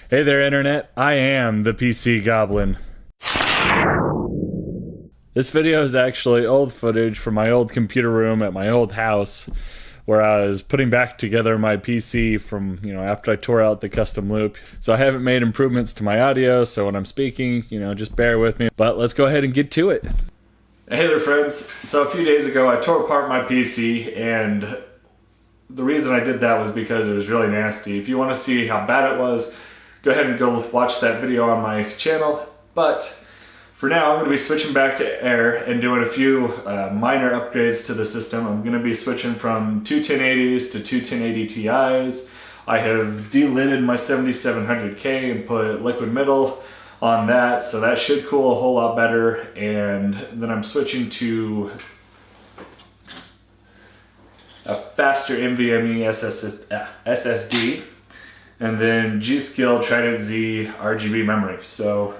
Hey there, Internet. I am the PC Goblin. This video is actually old footage from my old computer room at my old house where I was putting back together my PC from, after I tore out the custom loop. So I haven't made improvements to my audio, so when I'm speaking, just bear with me. But let's go ahead and get to it. Hey there, friends. So a few days ago, I tore apart my PC, and the reason I did that was because it was really nasty. If you want to see how bad it was, go ahead and go watch that video on my channel. But for now, I'm going to be switching back to Air and doing a few minor upgrades to the system. I'm going to be switching from two 1080s to two 1080 Ti's. I have delidded my 7700K and put liquid metal on that, so that should cool a whole lot better. And then I'm switching to a faster NVMe SSD, and then g.skill Trident Z RGB memory. So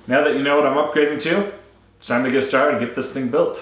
now that you know what I'm upgrading to, it's time to get started and get this thing built.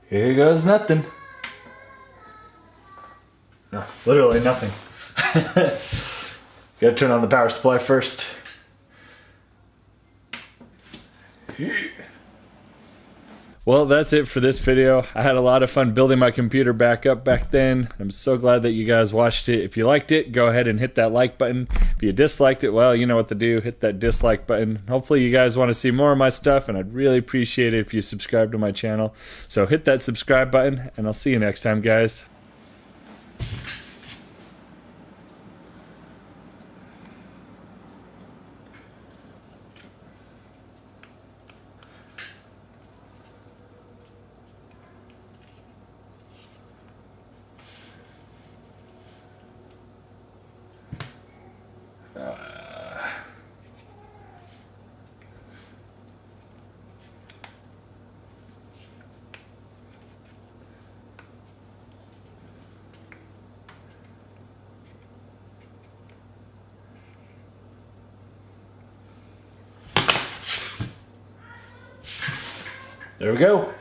Here goes nothing. No, literally nothing. Gotta turn on the power supply first. Well, that's it for this video. I had a lot of fun building my computer back up back then. I'm so glad that you guys watched it. If you liked it, go ahead and hit that like button. If you disliked it, well, you know what to do. Hit that dislike button. Hopefully you guys want to see more of my stuff, and I'd really appreciate it if you subscribe to my channel. So hit that subscribe button, and I'll see you next time, guys. There we go.